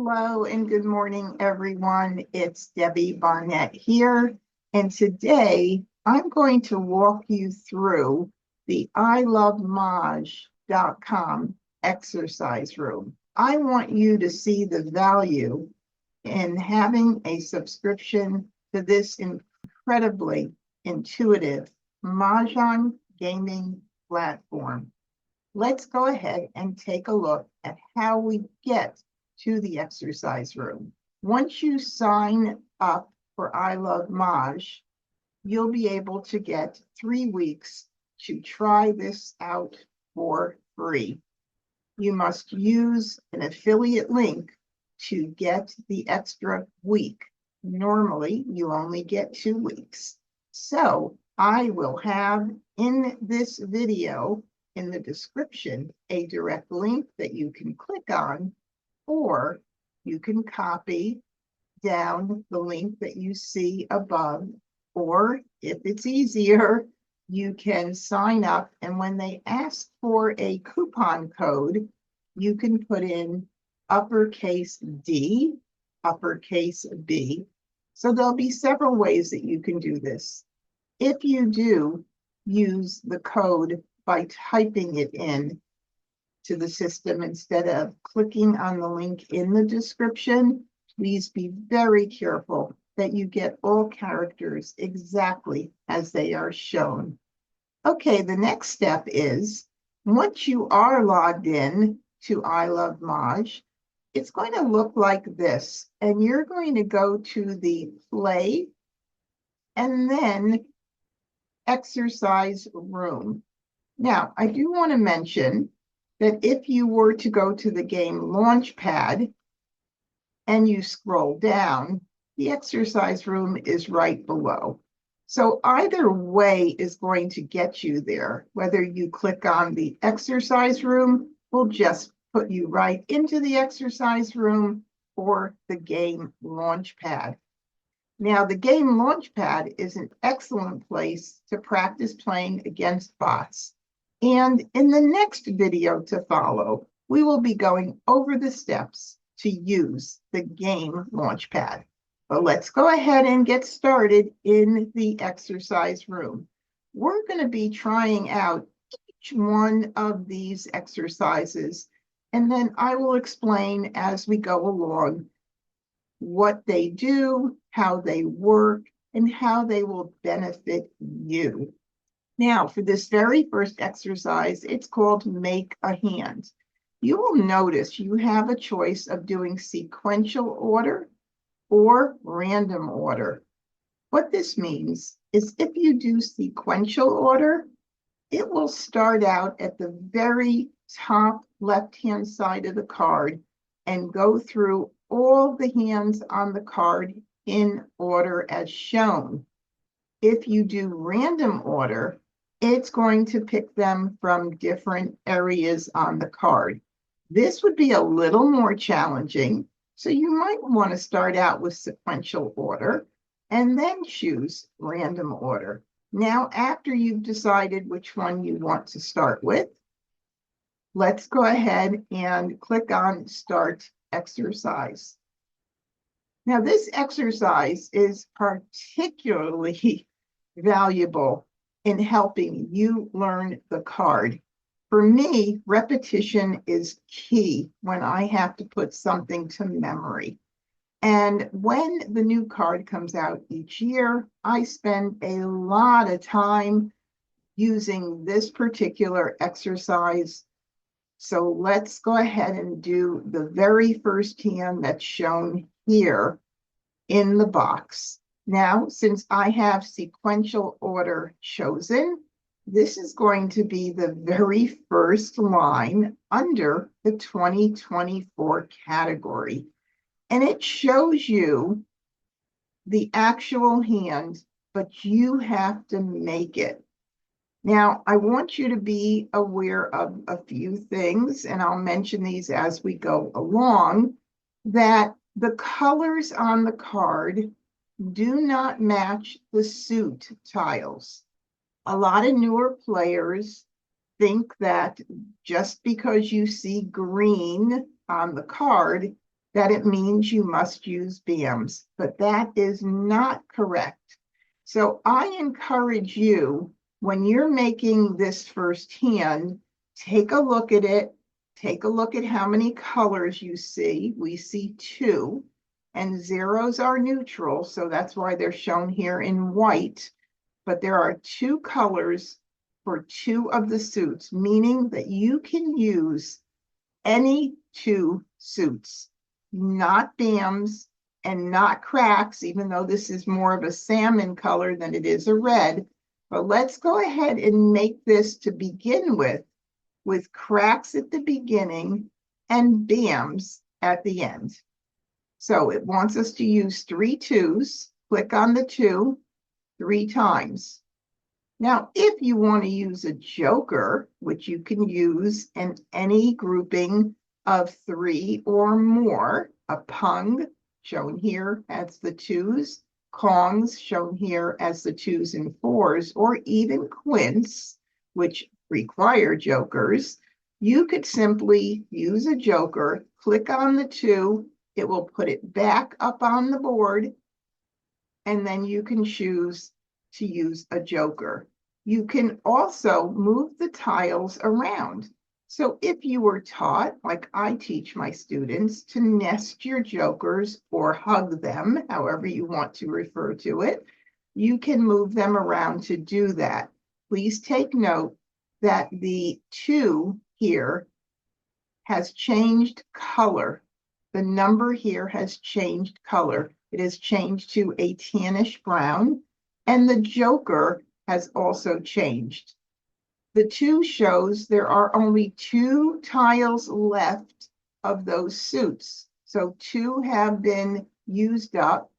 Hello and good morning, everyone. It's Debbie Barnett here, and today I'm going to walk you through the ilovemahj.com exercise room. I want you to see the value in having a subscription to this incredibly intuitive Mahjong gaming platform. Let's go ahead and take a look at how we get to the exercise room. Once you sign up for I Love Mahj, you'll be able to get 3 weeks to try this out for free. You must use an affiliate link to get the extra week. Normally, you only get 2 weeks. So I will have in this video, in the description, a direct link that you can click on, or you can copy down the link that you see above, or if it's easier, you can sign up, and when they ask for a coupon code, you can put in uppercase D, uppercase B. So there'll be several ways that you can do this. If you do use the code by typing it in to the system instead of clicking on the link in the description, please be very careful that you get all characters exactly as they are shown. Okay, the next step is, once you are logged in to I Love Mahj, it's going to look like this, and you're going to go to the play and then exercise room. Now, I do want to mention that if you were to go to the game Launchpad and you scroll down, the exercise room is right below. So either way is going to get you there. Whether you click on the exercise room will just put you right into the exercise room, or the game Launchpad. Now, the game Launchpad is an excellent place to practice playing against bots. And in the next video to follow, we will be going over the steps to use the game Launchpad. But let's go ahead and get started in the exercise room. We're going to be trying out each one of these exercises, and then I will explain as we go along what they do, how they work, and how they will benefit you. Now, for this very first exercise, it's called Make a Hand. You will notice you have a choice of doing sequential order or random order. What this means is if you do sequential order, it will start out at the very top left-hand side of the card and go through all the hands on the card in order as shown. If you do random order, it's going to pick them from different areas on the card. This would be a little more challenging, so you might want to start out with sequential order and then choose random order. Now, after you've decided which one you want to start with, let's go ahead and click on Start Exercise. Now, this exercise is particularly valuable in helping you learn the card. For me, repetition is key when I have to put something to memory. And when the new card comes out each year, I spend a lot of time using this particular exercise. So let's go ahead and do the very first hand that's shown here in the box. Now, since I have sequential order chosen, this is going to be the very first line under the 2024 category. And it shows you the actual hand, but you have to make it. Now, I want you to be aware of a few things, and I'll mention these as we go along, that the colors on the card do not match the suit tiles. A lot of newer players think that just because you see green on the card, that it means you must use BAMs, but that is not correct. So I encourage you, when you're making this first hand, take a look at it. Take a look at how many colors you see. We see 2, and zeros are neutral, so that's why they're shown here in white. But there are 2 colors for 2 of the suits, meaning that you can use any 2 suits, not BAMs and not cracks, even though this is more of a salmon color than it is a red. But let's go ahead and make this to begin with cracks at the beginning and BAMs at the end. So it wants us to use 3 2s. Click on the 2 3 times. Now, if you want to use a joker, which you can use in any grouping of 3 or more, a pung, shown here as the 2s, kongs, shown here as the 2s and 4s, or even quints, which require jokers, you could simply use a joker, click on the 2, it will put it back up on the board, and then you can choose to use a joker. You can also move the tiles around. So if you were taught, like I teach my students, to nest your jokers or hug them, however you want to refer to it, you can move them around to do that. Please take note that the 2 here has changed color. The number here has changed color. It has changed to a tannish brown, and the joker has also changed. The 2 shows there are only 2 tiles left of those suits. So 2 have been used up,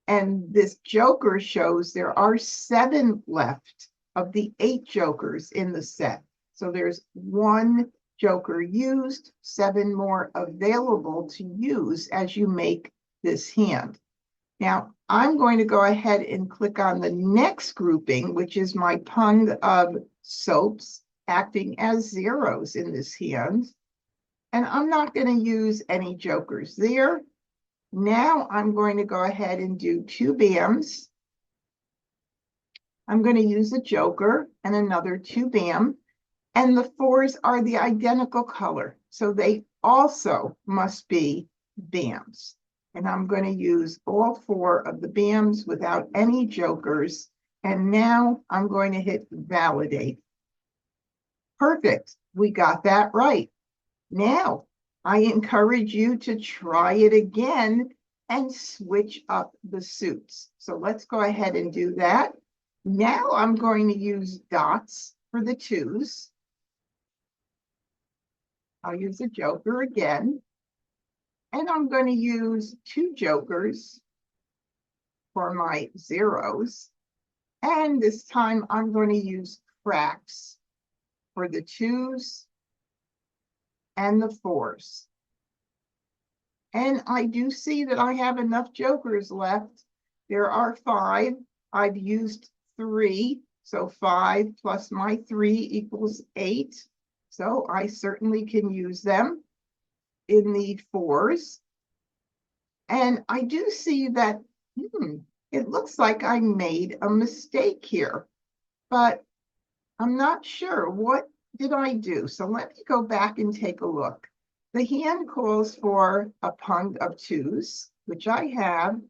and this joker shows there are 7 left of the 8 jokers in the set. So there's 1 joker used, 7 more available to use as you make this hand. Now, I'm going to go ahead and click on the next grouping, which is my pung of soaps, acting as zeros in this hand. And I'm not going to use any jokers there. Now I'm going to go ahead and do 2 BAMs. I'm going to use a joker and another 2 BAM. And the 4s are the identical color, so they also must be BAMs. And I'm going to use all 4 of the BAMs without any jokers. And now I'm going to hit validate. Perfect. We got that right. Now, I encourage you to try it again and switch up the suits. So let's go ahead and do that. Now I'm going to use dots for the 2s. I'll use a joker again. And I'm going to use 2 jokers for my zeros. And this time I'm going to use cracks for the 2s and the 4s. And I do see that I have enough jokers left. There are 5. I've used 3. So 5 plus my 3 equals 8. So I certainly can use them in the 4s. And I do see that, it looks like I made a mistake here, but I'm not sure. What did I do? So let me go back and take a look. The hand calls for a pung of 2s, which I have,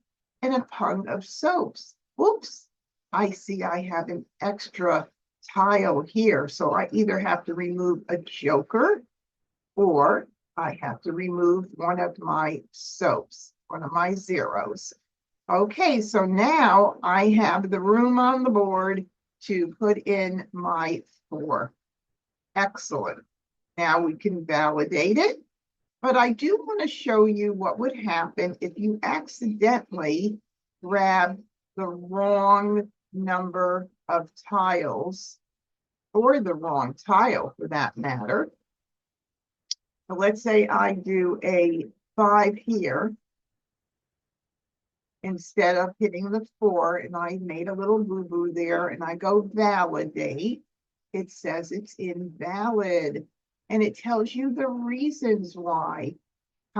and a pung of soaps. Oops, I see I have an extra tile here. So I either have to remove a joker or I have to remove one of my soaps, one of my zeros. Okay, so now I have the room on the board to put in my 4. Excellent. Now we can validate it, but I do want to show you what would happen if you accidentally grab the wrong number of tiles, or the wrong tile for that matter. So let's say I do a 5 here instead of hitting the 4, and I made a little boo-boo there, and I go validate. It says it's invalid, and it tells you the reasons why.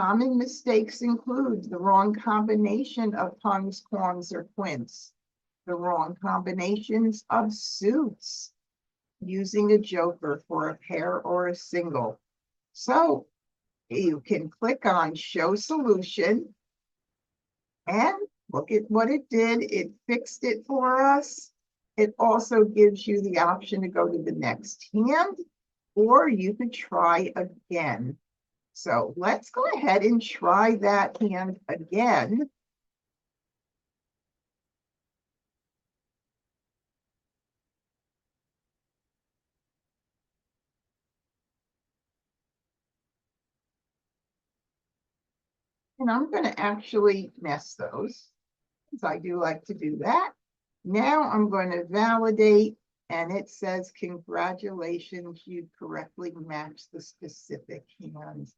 Common mistakes include the wrong combination of pungs, quangs, or quints, the wrong combinations of suits, using a joker for a pair or a single. So you can click on Show Solution and look at what it did. It fixed it for us. It also gives you the option to go to the next hand, or you could try again. So let's go ahead and try that hand again. And I'm going to actually nest those, because I do like to do that. Now I'm going to validate, and it says, congratulations, you correctly matched the specific hand.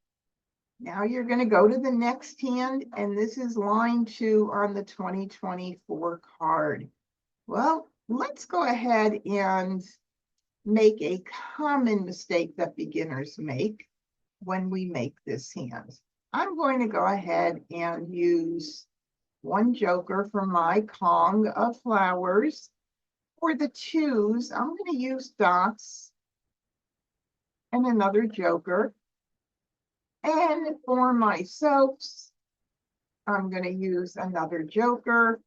Now you're going to go to the next hand, and this is line 2 on the 2024 card. Well, let's go ahead and make a common mistake that beginners make when we make this hand. I'm going to go ahead and use one joker for my Kong of flowers. For the twos, I'm going to use dots and another joker. And for my soaps, I'm going to use another joker.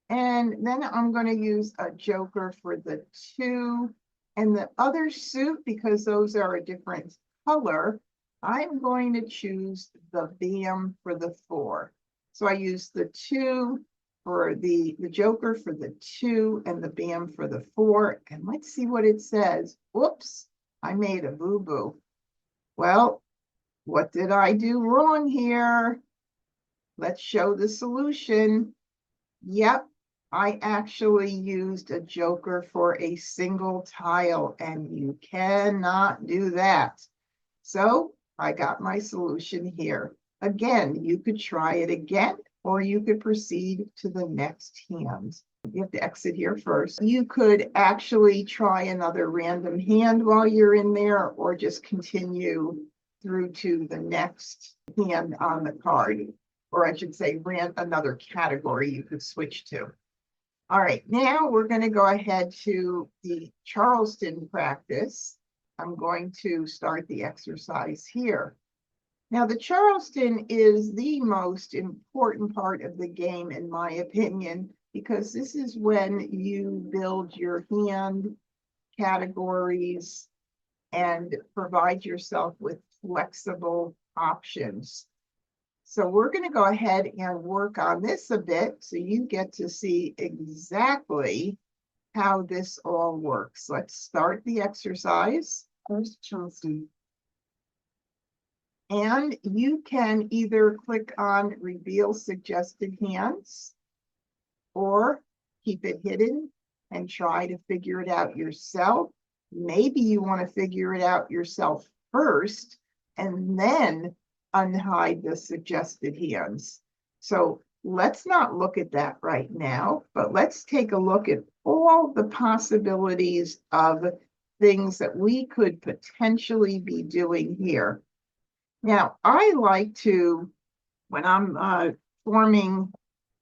And then I'm going to use a joker for the 2 and the other suit, because those are a different color. I'm going to choose the BAM for the 4. So I use the 2 for the joker for the 2 and the BAM for the 4. And let's see what it says. Whoops, I made a boo-boo. Well, what did I do wrong here? Let's show the solution. Yep, I actually used a joker for a single tile, and you cannot do that. So I got my solution here. Again, you could try it again, or you could proceed to the next hand. You have to exit here first. You could actually try another random hand while you're in there, or just continue through to the next hand on the card. Or I should say, another category you could switch to. All right, now we're going to go ahead to the Charleston practice. I'm going to start the exercise here. Now, the Charleston is the most important part of the game, in my opinion, because this is when you build your hand categories and provide yourself with flexible options. So we're going to go ahead and work on this a bit so you get to see exactly how this all works. Let's start the exercise. First, Charleston. And you can either click on Reveal Suggested Hands or keep it hidden and try to figure it out yourself. Maybe you want to figure it out yourself first and then unhide the suggested hands. So let's not look at that right now, but let's take a look at all the possibilities of things that we could potentially be doing here. Now, I like to, when I'm forming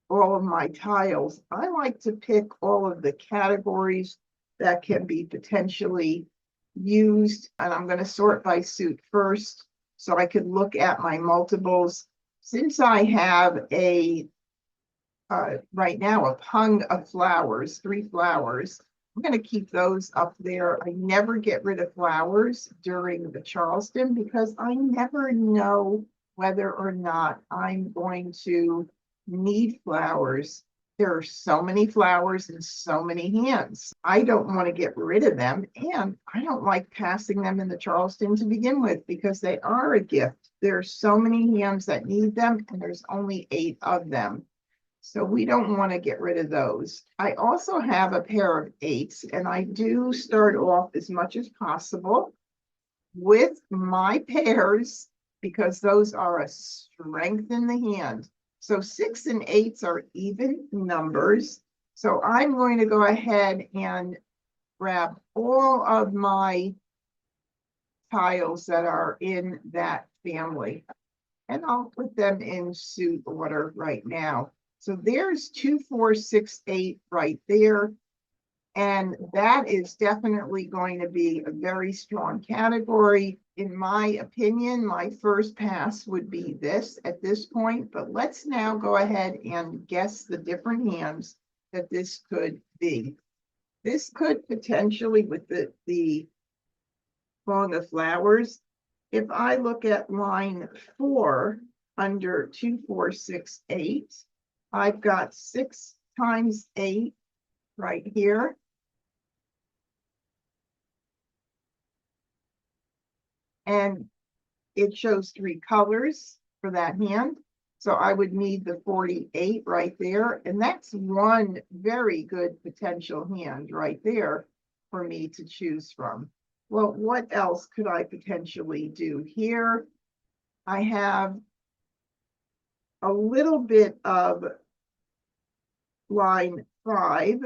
all of my tiles, I like to pick all of the categories that can be potentially used. And I'm going to sort by suit first, so I could look at my multiples. Since I have right now a pung of flowers, 3 flowers, I'm going to keep those up there. I never get rid of flowers during the Charleston because I never know whether or not I'm going to need flowers. There are so many flowers and so many hands. I don't want to get rid of them, and I don't like passing them in the Charleston to begin with because they are a gift. There are so many hands that need them, and there's only 8 of them. So we don't want to get rid of those. I also have a pair of 8s, and I do start off as much as possible with my pairs because those are a strength in the hand. So 6 and 8s are even numbers. So I'm going to go ahead and grab all of my tiles that are in that family. and I'll put them in suit order right now. So there's 2, 4, 6, 8 right there. And that is definitely going to be a very strong category. In my opinion, my first pass would be this at this point, but let's now go ahead and guess the different hands that this could be. This could potentially, with the Song of Flowers, if I look at line 4 under 2, 4, 6, 8, I've got 6 times 8 right here. And it shows 3 colors for that hand. So I would need the 48 right there. And that's one very good potential hand right there for me to choose from. Well, what else could I potentially do here? I have a little bit of line 5.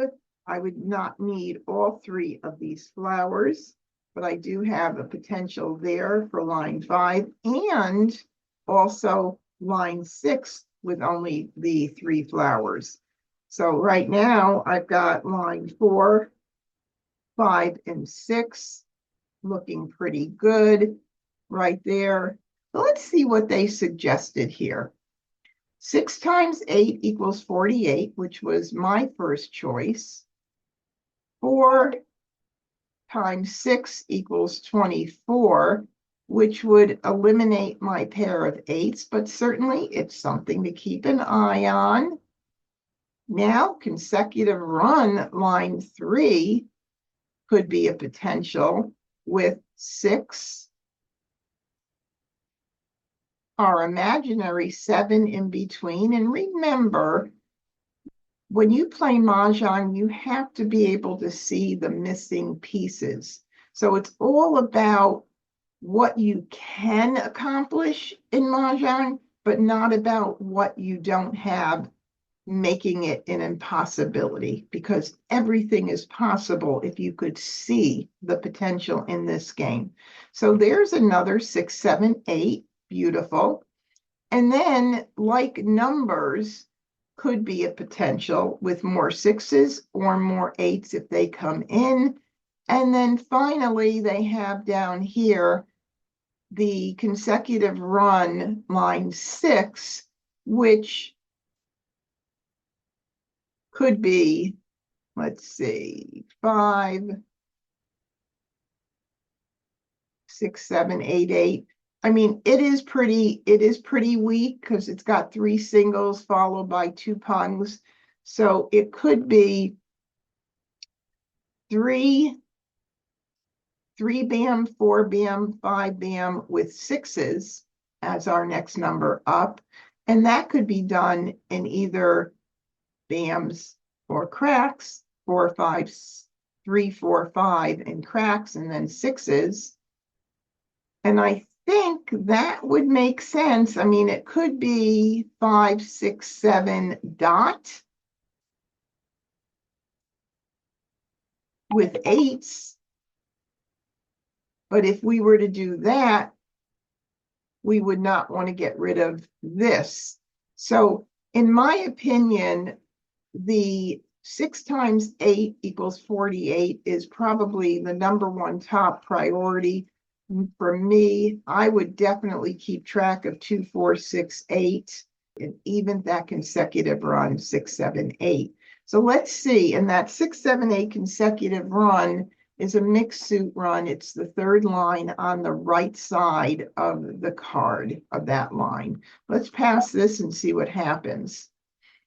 I would not need all 3 of these flowers, but I do have a potential there for line 5 and also line 6 with only the 3 flowers. So right now I've got line 4, 5, and 6 looking pretty good right there. So let's see what they suggested here. 6 times 8 equals 48, which was my first choice. 4 times 6 equals 24, which would eliminate my pair of 8s, but certainly it's something to keep an eye on. Now, consecutive run, line 3 could be a potential with 6. Our imaginary 7 in between. And remember, when you play Mahjong, you have to be able to see the missing pieces. So it's all about what you can accomplish in Mahjong, but not about what you don't have, making it an impossibility, because everything is possible if you could see the potential in this game. So there's another 6, 7, 8. Beautiful. And then, like numbers, could be a potential with more 6s or more 8s if they come in. And then finally, they have down here the consecutive run, line 6, which could be, let's see, 5, 6, 7, 8, 8. I mean, it is pretty weak because it's got 3 singles followed by 2 pungs. So it could be 3 bam, 4 bam, 5 bam with 6s as our next number up. And that could be done in either bams or cracks, 4, 5, 3, 4, 5, and cracks, and then 6s. And I think that would make sense. I mean, it could be 5, 6, 7 dot with 8s. But if we were to do that, we would not want to get rid of this. So in my opinion, the 6 times 8 equals 48 is probably the #1 top priority. For me, I would definitely keep track of 2, 4, 6, 8, and even that consecutive run, 6, 7, 8. So let's see, and that 6, 7, 8 consecutive run is a mixed suit run. It's the 3rd line on the right side of the card of that line. Let's pass this and see what happens.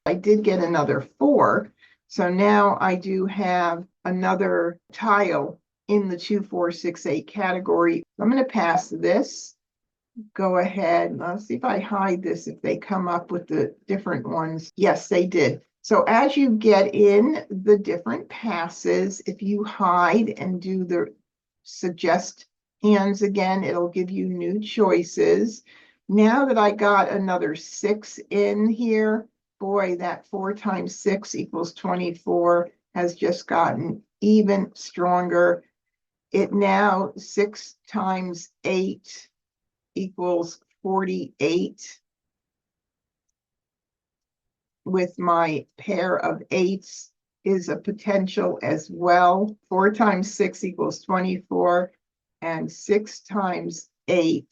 I did get another 4, so now I do have another tile in the 2, 4, 6, 8 category. I'm going to pass this. Go ahead. Let's see if I hide this, if they come up with the different ones. Yes, they did. So as you get in the different passes, if you hide and do the suggest hands again, it'll give you new choices. Now that I got another 6 in here, boy, that 4 times 6 equals 24 has just gotten even stronger. It now 6 times 8 equals 48 with my pair of eights is a potential as well. 4 times 6 equals 24, and 6 times 8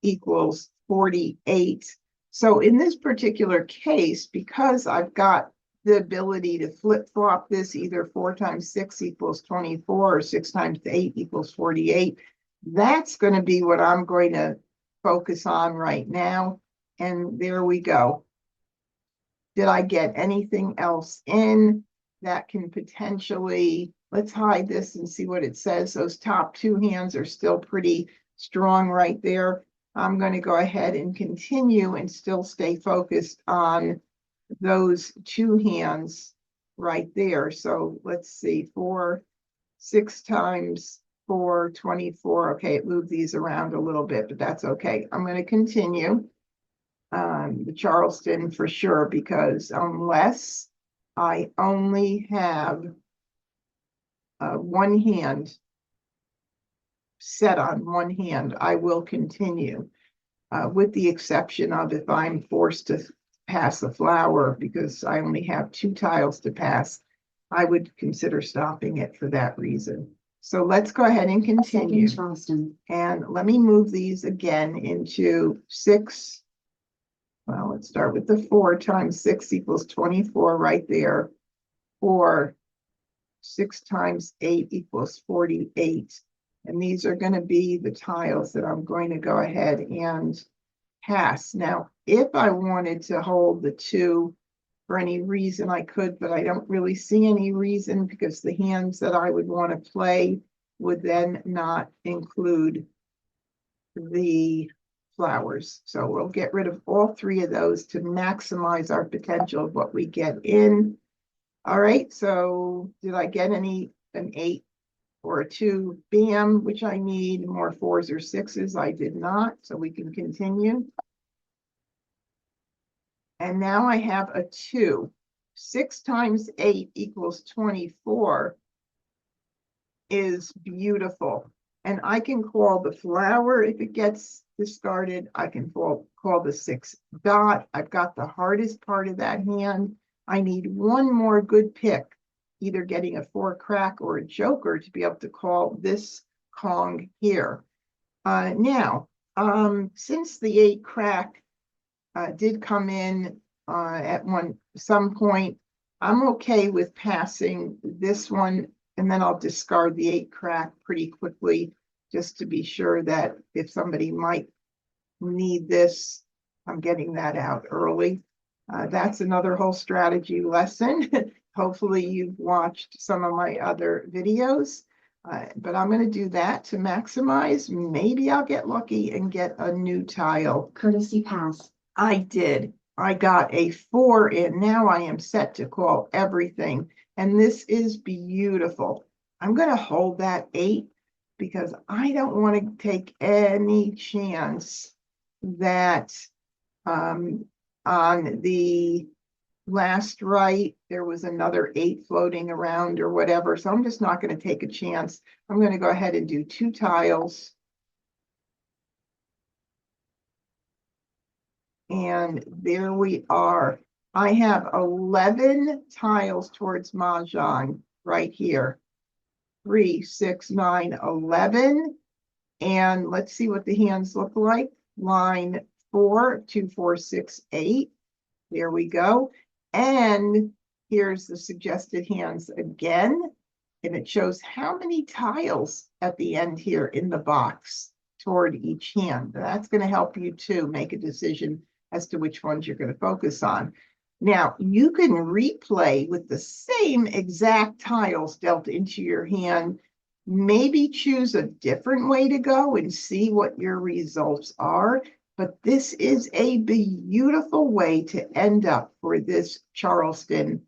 equals 48. So in this particular case, because I've got the ability to flip-flop this, either 4 times 6 equals 24 or 6 times 8 equals 48, that's going to be what I'm going to focus on right now. And there we go. Did I get anything else in that can potentially, let's hide this and see what it says. Those top 2 hands are still pretty strong right there. I'm going to go ahead and continue and still stay focused on those 2 hands right there. So let's see, 6 times 4, 24. Okay, it moved these around a little bit, but that's okay. I'm going to continue the Charleston for sure, because unless I only have one hand set on one hand, I will continue, with the exception of if I'm forced to pass a flower because I only have 2 tiles to pass, I would consider stopping it for that reason. So let's go ahead and continue. Charleston. And let me move these again into 6. Well, let's start with the 4 times 6 equals 24 right there. Or 6 times 8 equals 48. And these are going to be the tiles that I'm going to go ahead and pass. Now, if I wanted to hold the 2 for any reason, I could, but I don't really see any reason, because the hands that I would want to play would then not include the flowers. So we'll get rid of all 3 of those to maximize our potential of what we get in. All right, so did I get an 8 or a 2? Bam, which I need more 4s or 6s. I did not, so we can continue. And now I have a 2. 6 times 8 equals 24 is beautiful. And I can call the flower if it gets discarded. I can call the 6 dot. I've got the hardest part of that hand. I need one more good pick, either getting a 4 crack or a joker, to be able to call this Kong here. Now, since the 8 crack did come in at some point, I'm okay with passing this one, and then I'll discard the 8 crack pretty quickly, just to be sure that if somebody might need this, I'm getting that out early. That's another whole strategy lesson. Hopefully you've watched some of my other videos, but I'm going to do that to maximize. Maybe I'll get lucky and get a new tile. Courtesy pass. I did. I got a 4 in. Now I am set to call everything. And this is beautiful. I'm going to hold that 8 because I don't want to take any chance that on the last right, there was another 8 floating around or whatever. So I'm just not going to take a chance. I'm going to go ahead and do 2 tiles. And there we are. I have 11 tiles towards Mahjong right here. 3, 6, 9, 11. And let's see what the hands look like. Line 4, 2, 4, 6, 8. There we go. And here's the suggested hands again. And it shows how many tiles at the end here in the box toward each hand. That's going to help you to make a decision as to which ones you're going to focus on. Now, you can replay with the same exact tiles dealt into your hand. Maybe choose a different way to go and see what your results are. But this is a beautiful way to end up for this Charleston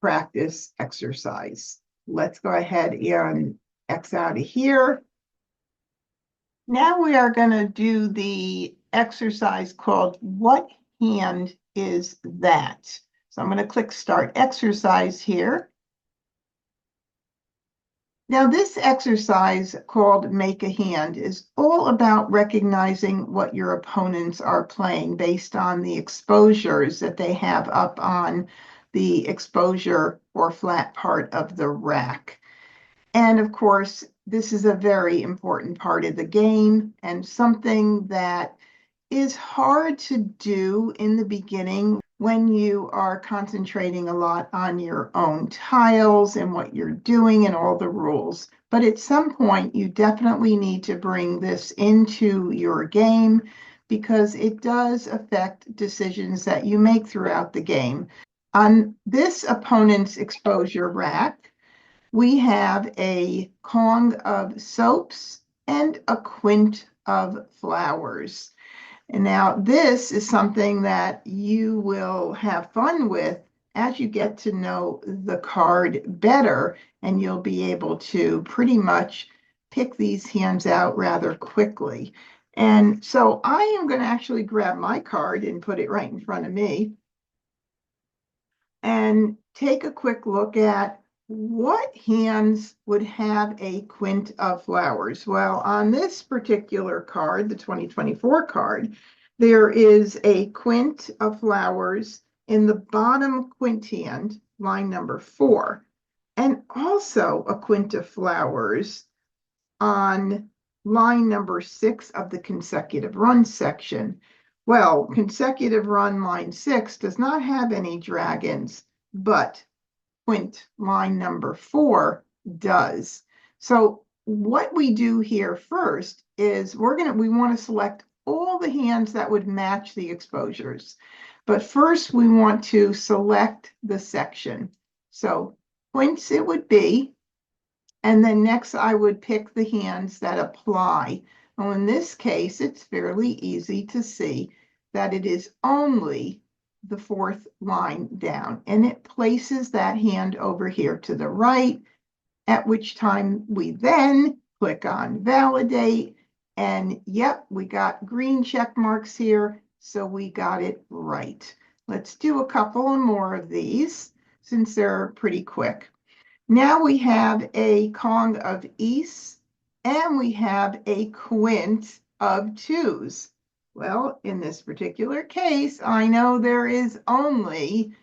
practice exercise. Let's go ahead and X out of here. Now we are going to do the exercise called What Hand Is That? So I'm going to click Start Exercise here. Now, this exercise called Make a Hand is all about recognizing what your opponents are playing based on the exposures that they have up on the exposure or flat part of the rack. And of course, this is a very important part of the game and something that is hard to do in the beginning when you are concentrating a lot on your own tiles and what you're doing and all the rules. But at some point, you definitely need to bring this into your game because it does affect decisions that you make throughout the game. On this opponent's exposure rack, we have a Kong of soaps and a quint of flowers. And now this is something that you will have fun with as you get to know the card better, and you'll be able to pretty much pick these hands out rather quickly. And so I am going to actually grab my card and put it right in front of me and take a quick look at what hands would have a quint of flowers. Well, on this particular card, the 2024 card, there is a quint of flowers in the bottom quint hand, line number 4, and also a quint of flowers on line number 6 of the consecutive run section. Well, consecutive run line 6 does not have any dragons, but quint line number 4 does. So what we do here first is we want to select all the hands that would match the exposures. But first we want to select the section. So quints it would be, and then next I would pick the hands that apply. Well, in this case, it's fairly easy to see that it is only the 4th line down, and it places that hand over here to the right, at which time we then click on validate, and yep, we got green check marks here, so we got it right. Let's do a couple more of these since they're pretty quick. Now we have a Kong of East, and we have a quint of twos. Well, in this particular case, I know there is only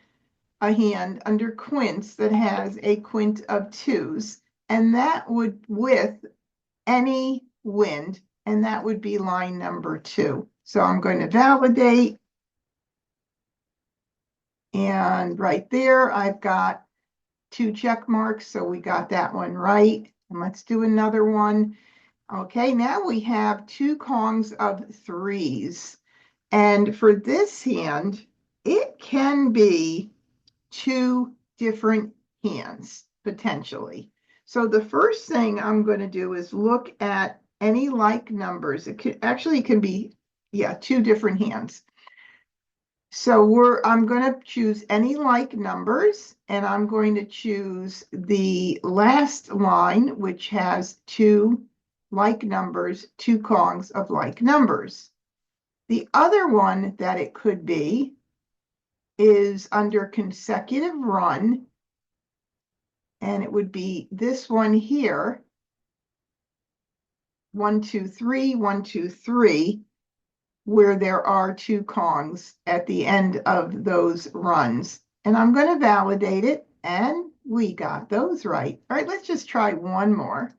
a hand under quints that has a quint of twos, and that would with any wind, and that would be line number 2. So I'm going to validate, and right there I've got 2 check marks, so we got that one right. And let's do another one. Okay, now we have 2 Kongs of 3s. And for this hand, it can be 2 different hands, potentially. So the first thing I'm going to do is look at any like numbers. It can be, 2 different hands. So I'm going to choose any like numbers, and I'm going to choose the last line, which has 2 like numbers, 2 Kongs of like numbers. The other one that it could be is under consecutive run, and it would be this one here, 1, 2, 3, 1, 2, 3. Where there are 2 Kongs at the end of those runs. And I'm going to validate it, and we got those right. All right, let's just try one more.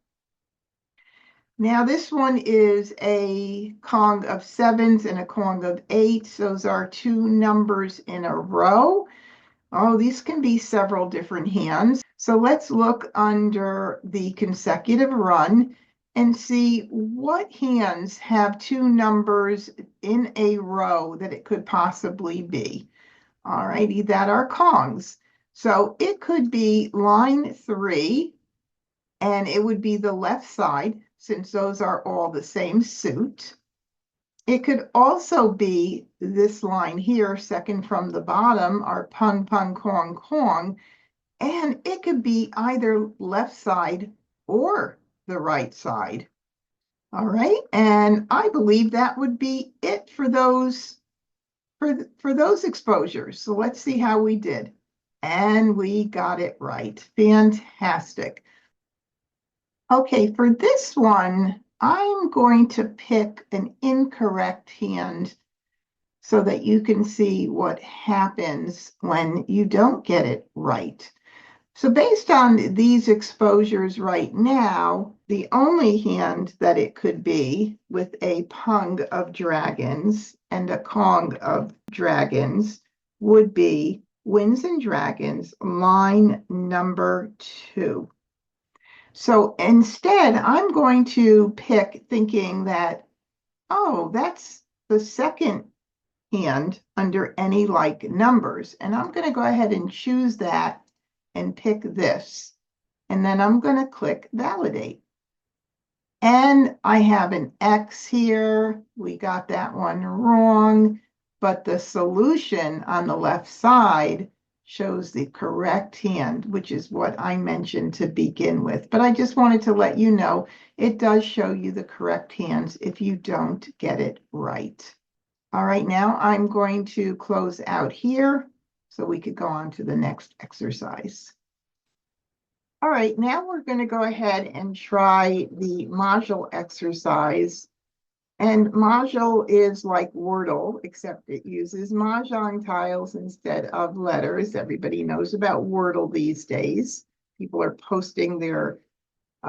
Now this one is a Kong of 7s and a Kong of 8s. Those are 2 numbers in a row. Oh, these can be several different hands. So let's look under the consecutive run and see what hands have 2 numbers in a row that it could possibly be. All righty, that are Kongs. So it could be line 3, and it would be the left side, since those are all the same suit. It could also be this line here, second from the bottom, our Pung Pung Kong Kong, and it could be either left side or the right side. All right, and I believe that would be it for those exposures. So let's see how we did. And we got it right. Fantastic. Okay, for this one, I'm going to pick an incorrect hand so that you can see what happens when you don't get it right. So based on these exposures right now, the only hand that it could be with a pung of dragons and a kong of dragons would be Winds and Dragons, line number 2. So instead, I'm going to pick thinking that, oh, that's the second hand under any like numbers. And I'm going to go ahead and choose that and pick this. And then I'm going to click validate. And I have an X here. We got that one wrong, but the solution on the left side shows the correct hand, which is what I mentioned to begin with. But I just wanted to let you know it does show you the correct hands if you don't get it right. All right, now I'm going to close out here so we could go on to the next exercise. All right, now we're going to go ahead and try the Mahjle exercise. And Mahjle is like wordle, except it uses Mahjong tiles instead of letters. Everybody knows about wordle these days. People are posting their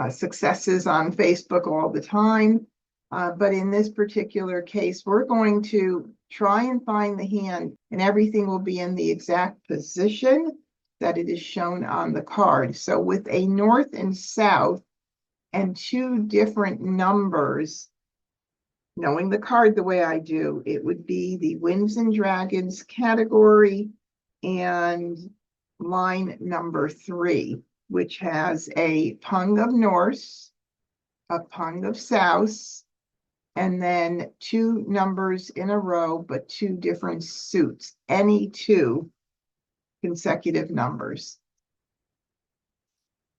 successes on Facebook all the time. But in this particular case, we're going to try and find the hand, and everything will be in the exact position that it is shown on the card. So with a north and south and 2 different numbers, knowing the card the way I do, it would be the Winds and Dragons category and line number 3, which has a pung of Norse, a pung of South, and then 2 numbers in a row, but 2 different suits, any 2 consecutive numbers.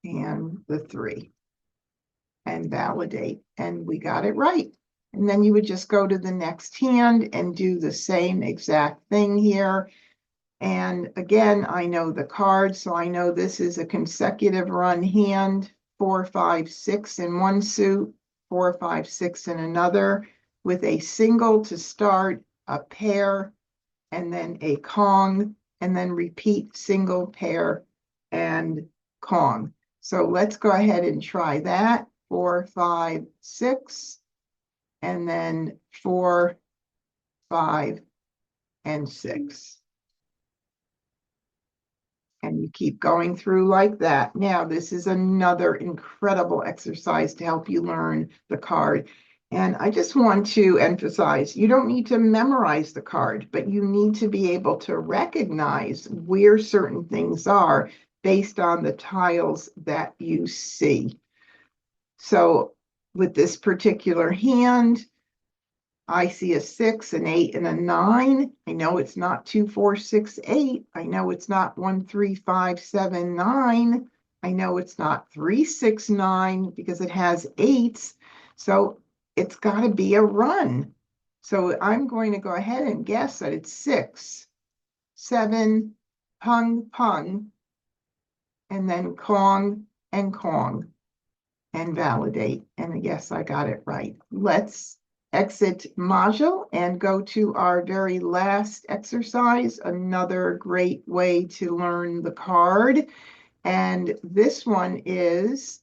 And the 3. And validate. And we got it right. And then you would just go to the next hand and do the same exact thing here. And again, I know the card, so I know this is a consecutive run hand, 4, 5, 6 in one suit, 4, 5, 6 in another, with a single to start, a pair, and then a kong, and then repeat single, pair, and kong. So let's go ahead and try that. 4, 5, 6, and then 4, 5, and 6. And you keep going through like that. Now, this is another incredible exercise to help you learn the card. And I just want to emphasize, you don't need to memorize the card, but you need to be able to recognize where certain things are based on the tiles that you see. So with this particular hand, I see a 6, an 8, and a 9. I know it's not 2, 4, 6, 8. I know it's not 1, 3, 5, 7, 9. I know it's not 3, 6, 9 because it has 8s. So it's got to be a run. So I'm going to go ahead and guess that it's 6, 7, pung, pung, and then kong and kong, and validate. And yes, I got it right. Let's exit Mahjle and go to our very last exercise, another great way to learn the card. And this one is,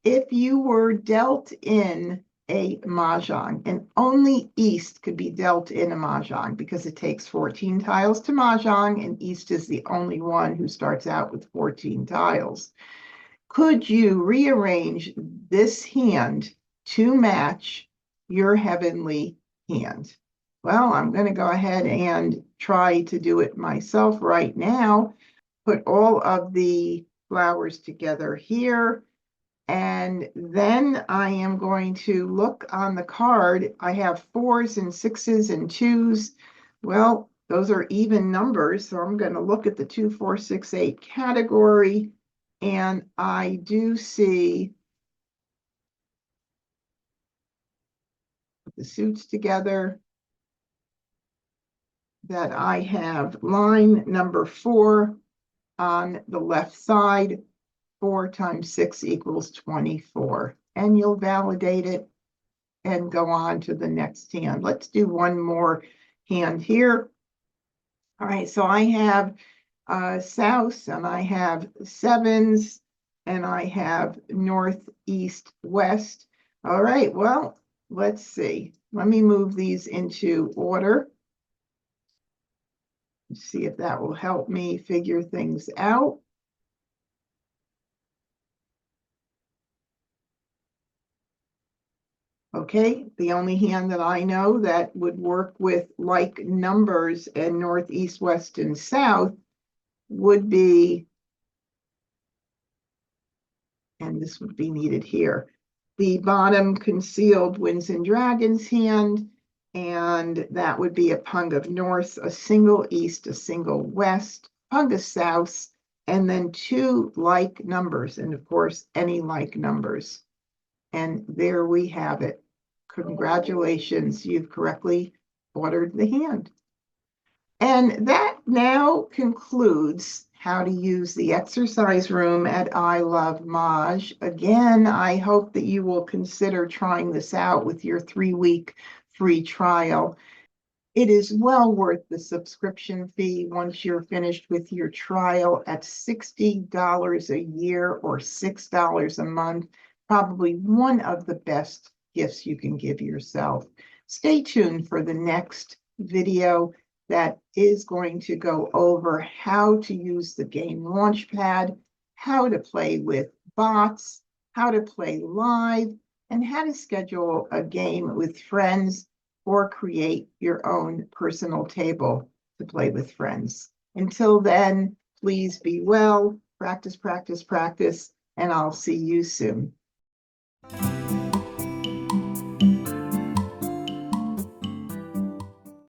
if you were dealt in a Mahjong, and only East could be dealt in a Mahjong because it takes 14 tiles to Mahjong, and East is the only one who starts out with 14 tiles. Could you rearrange this hand to match your heavenly hand? Well, I'm going to go ahead and try to do it myself right now. Put all of the flowers together here. And then I am going to look on the card. I have 4s and 6s and 2s. Well, those are even numbers. So I'm going to look at the 2, 4, 6, 8 category. And I do see the suits together that I have line number 4 on the left side, 4 times 6 equals 24. And you'll validate it and go on to the next hand. Let's do one more hand here. All right, so I have south, and I have sevens, and I have north, east, west. All right, well, let's see. Let me move these into order. See if that will help me figure things out. Okay, the only hand that I know that would work with like numbers and north, east, west, and south would be, and this would be needed here, the bottom concealed winds and dragons hand, and that would be a pung of north, a single east, a single west, pung of south, and then 2 like numbers, and of course, any like numbers. And there we have it. Congratulations, you've correctly ordered the hand. And that now concludes how to use the exercise room at I Love Mahj. Again, I hope that you will consider trying this out with your 3-week free trial. It is well worth the subscription fee once you're finished with your trial at $60 a year or $6 a month. Probably one of the best gifts you can give yourself. Stay tuned for the next video that is going to go over how to use the game Launchpad, how to play with bots, how to play live, and how to schedule a game with friends or create your own personal table to play with friends. Until then, please be well, practice, practice, practice, and I'll see you soon.